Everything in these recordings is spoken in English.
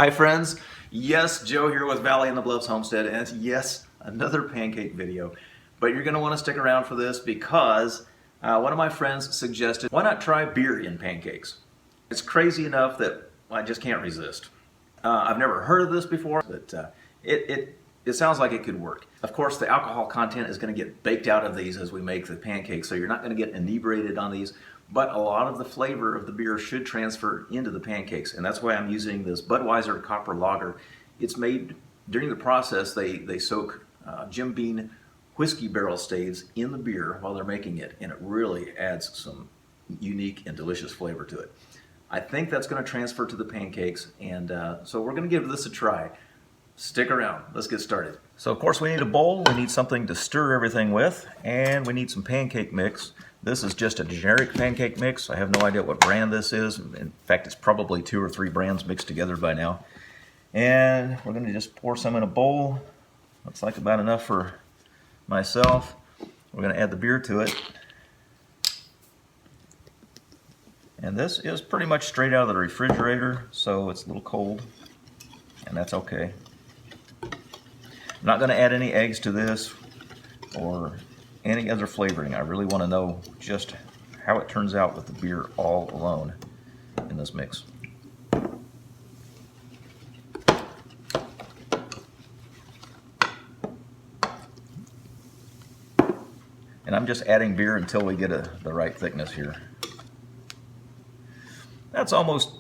Hi friends, yes, Joe here with Valley in the Bluffs Homestead, and yes, another pancake video. But you're going to want to stick around for this because one of my friends suggested, why not try beer in pancakes? It's crazy enough that I just can't resist. I've never heard of this before, but it sounds like it could work. Of course, the alcohol content is going to get baked out of these as we make the pancakes, so you're not going to get inebriated on these, but a lot of the flavor of the beer should transfer into the pancakes, and that's why I'm using this Budweiser Copper Lager. It's made, during the process, they soak Jim Beam whiskey barrel staves in the beer while they're making it, and it really adds some unique and delicious flavor to it. I think that's going to transfer to the pancakes, and so we're going to give this a try. Stick around. Let's get started. So of course we need a bowl, we need something to stir everything with, and we need some pancake mix. This is just a generic pancake mix. I have no idea what brand this is. In fact, it's probably 2 or 3 brands mixed together by now. And we're going to just pour some in a bowl. Looks like about enough for myself. We're going to add the beer to it. And this is pretty much straight out of the refrigerator, so it's a little cold, and that's okay. I'm not going to add any eggs to this or any other flavoring. I really want to know just how it turns out with the beer all alone in this mix. And I'm just adding beer until we get the right thickness here. That's almost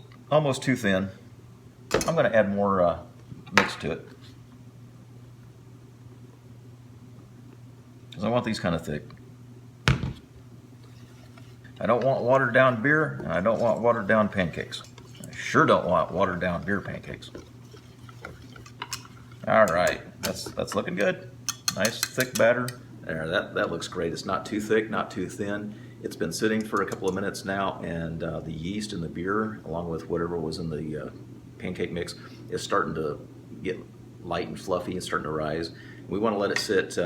too thin. I'm going to add more mix to it, because I want these kind of thick. I don't want watered down beer, and I don't want watered down pancakes. I sure don't want watered down beer pancakes. All right, that's looking good. Nice thick batter. There, that looks great. It's not too thick, not too thin. It's been sitting for a couple of minutes now, and the yeast in the beer, along with whatever was in the pancake mix, is starting to get light and fluffy and starting to rise. We want to let it sit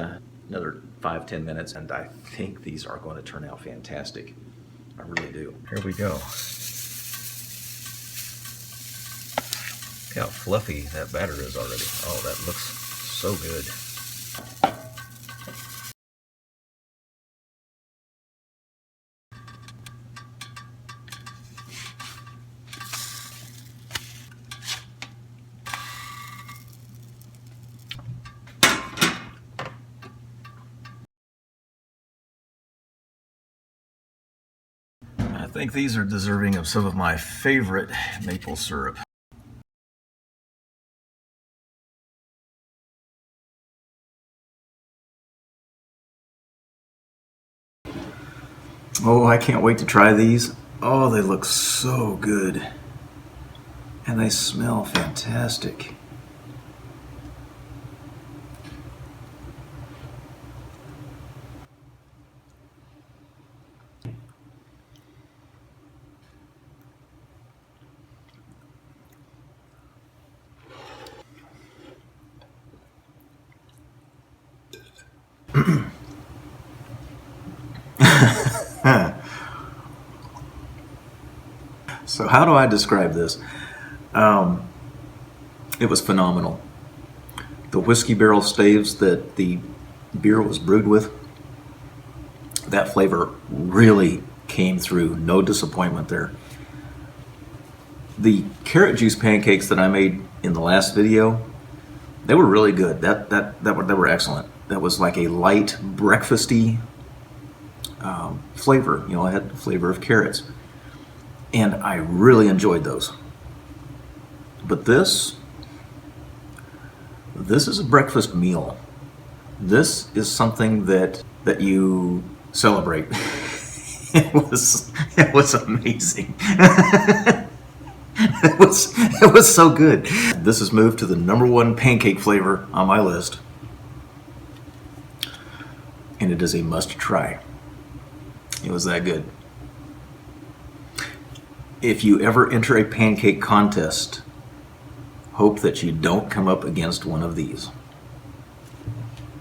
another 5-10 minutes, and I think these are going to turn out fantastic. I really do. Here we go. Look how fluffy that batter is already. Oh, that looks so good. I think these are deserving of some of my favorite maple syrup. Oh, I can't wait to try these. Oh, they look so good. And they smell fantastic. So how do I describe this? It was phenomenal. The whiskey barrel staves that the beer was brewed with, that flavor really came through. No disappointment there. The carrot juice pancakes that I made in the last video, they were really good. They were excellent. That was like a light breakfasty flavor. You know, it had the flavor of carrots, and I really enjoyed those. But this is a breakfast meal. This is something that you celebrate. It was amazing. It was so good. This has moved to the #1 pancake flavor on my list, and it is a must try. It was that good. If you ever enter a pancake contest, hope that you don't come up against one of these.